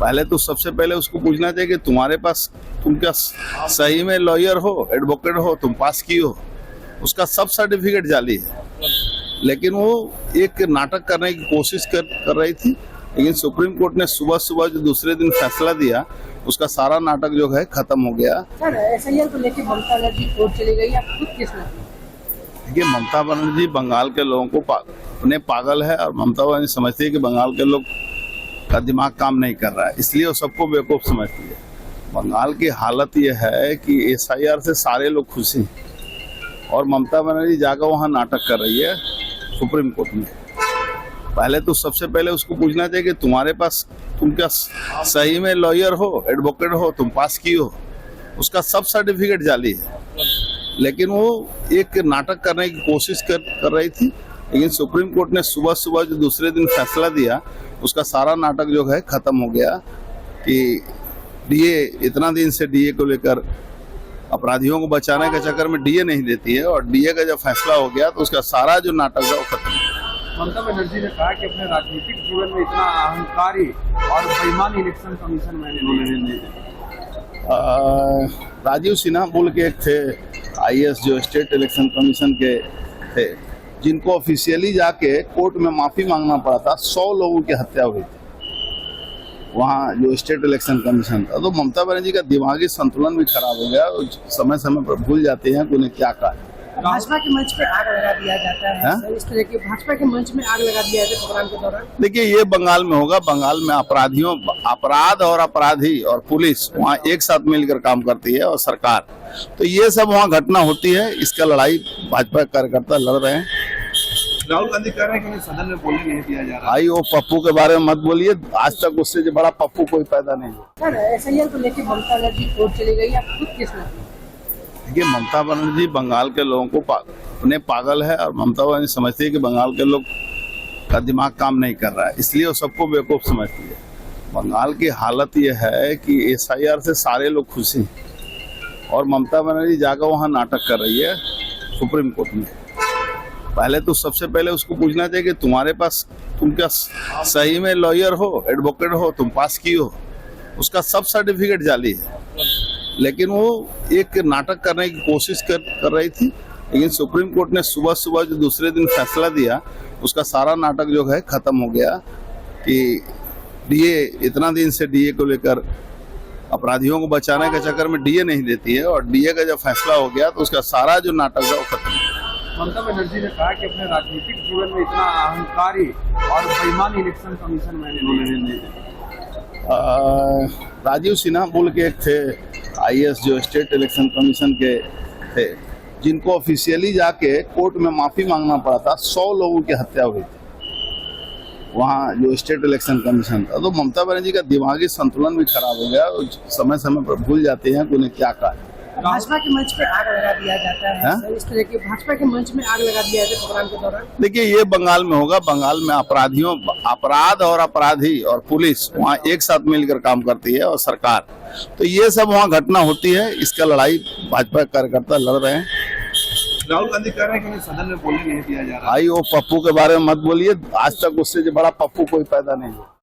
पहले तो सबसे पहले उसको पूछना चाहिए कि तुम्हारे पास तुम क्या सही में लॉयर हो, एडवोकेट हो, तुम पास की हो। उसका सब सर्टिफिकेट जाली है, लेकिन वो एक नाटक करने की कोशिश कर रही थी। लेकिन सुप्रीम कोर्ट ने सुबह सुबह जो दूसरे दिन फैसला दिया, उसका सारा नाटक जो है खत्म हो गया। सर, एसआईआर को लेकर ममता बनर्जी कोर्ट चली गई, आप खुद किस में? देखिए, ममता बनर्जी बंगाल के लोगों को अपने पागल है, और ममता बनर्जी समझती है कि बंगाल के लोग का दिमाग काम नहीं कर रहा है, इसलिए वो सबको बेवकूफ समझती है। बंगाल की हालत ये है कि एसआईआर से सारे लोग खुश हैं, और ममता बनर्जी जाकर वहाँ नाटक कर रही है सुप्रीम कोर्ट में। पहले तो सबसे पहले उसको पूछना चाहिए कि तुम्हारे पास तुम क्या सही में लॉयर हो, एडवोकेट हो, तुम पास की हो। उसका सब सर्टिफिकेट जाली है, लेकिन वो एक नाटक करने की कोशिश कर रही थी। लेकिन सुप्रीम कोर्ट ने सुबह सुबह जो दूसरे दिन फैसला दिया, उसका सारा नाटक जो है खत्म हो गया कि डीए इतना दिन से डीए को लेकर अपराधियों को बचाने के चक्कर में डीए नहीं देती है, और डीए का जब फैसला हो गया तो उसका सारा जो नाटक है वो खत्म हो गया। ममता बनर्जी ने कहा कि अपने राजनीतिक जीवन में इतना अहंकारी और बेईमान इलेक्शन कमीशन मैंने नहीं। राजीव सिन्हा बोल के एक थे आईएएस, जो स्टेट इलेक्शन कमीशन के थे, जिनको ऑफिशियली जाके कोर्ट में माफी मांगना पड़ा था। 100 लोगों की हत्या हुई थी वहाँ जो स्टेट इलेक्शन कमीशन था। तो ममता बनर्जी का दिमागी संतुलन भी खराब हो गया, समय समय पर भूल जाते हैं कि उन्हें क्या कहा। भाजपा के मंच पे आग लगा दिया जाता है, सर, इस तरह की भाजपा के मंच में आग लगा दिया जाता है प्रोग्राम के दौरान। देखिए, ये बंगाल में होगा। बंगाल में अपराध और अपराधी और पुलिस वहाँ एक साथ मिलकर काम करती है, और सरकार। तो ये सब वहाँ घटना होती है। इसका लड़ाई भाजपा कार्यकर्ता लड़ रहे हैं। राहुल गांधी कह रहे हैं कि उन्हें सदन में बोलने नहीं दिया जा रहा। भाई, वो पप्पू के बारे में मत बोलिए। आज तक उससे जो बड़ा पप्पू कोई पैदा नहीं हुआ। सर, एसआईआर को लेकर ममता बनर्जी कोर्ट चली गई, आप खुद किस में? देखिए, ममता बनर्जी बंगाल के लोगों को अपने पागल है, और ममता बनर्जी समझती है कि बंगाल के लोग का दिमाग काम नहीं कर रहा है, इसलिए वो सबको बेवकूफ समझती है। बंगाल की हालत ये है कि एसआईआर से सारे लोग खुश हैं, और ममता बनर्जी जाकर वहाँ नाटक कर रही है सुप्रीम कोर्ट में। पहले तो सबसे पहले उसको पूछना चाहिए कि तुम्हारे पास तुम क्या सही में लॉयर हो, एडवोकेट हो, तुम पास की हो। उसका सब सर्टिफिकेट जाली है, लेकिन वो एक नाटक करने की कोशिश कर रही थी। लेकिन सुप्रीम कोर्ट ने सुबह सुबह जो दूसरे दिन फैसला दिया, उसका सारा नाटक जो है खत्म हो गया कि डीए इतना दिन से डीए को लेकर अपराधियों को बचाने के चक्कर में डीए नहीं देती है, और डीए का जब फैसला हो गया तो उसका सारा जो नाटक है वो खत्म हो गया। ममता बनर्जी ने कहा कि अपने राजनीतिक जीवन में इतना अहंकारी और बेईमान इलेक्शन कमीशन मैंने नहीं। राजीव सिन्हा बोल के एक थे आईएएस, जो स्टेट इलेक्शन कमीशन के थे, जिनको ऑफिशियली जाके कोर्ट में माफी मांगना पड़ा था। 100 लोगों की हत्या हुई थी वहाँ जो स्टेट इलेक्शन कमीशन था। तो ममता बनर्जी का दिमागी संतुलन भी खराब हो गया, समय समय पर भूल जाते हैं कि उन्हें क्या कहा। भाजपा के मंच पे आग लगा दिया जाता है, सर, इस तरह की भाजपा के मंच में आग लगा दिया जाता है प्रोग्राम के दौरान। देखिए, ये बंगाल में होगा। बंगाल में अपराध और अपराधी और पुलिस वहाँ एक साथ मिलकर काम करती है, और सरकार। तो ये सब वहाँ घटना होती है। इसका लड़ाई भाजपा कार्यकर्ता लड़ रहे हैं। राहुल गांधी कह रहे हैं कि उन्हें सदन में बोलने नहीं दिया जा रहा। भाई, वो पप्पू के बारे में मत बोलिए। आज तक उससे जो बड़ा पप्पू कोई पैदा नहीं हुआ।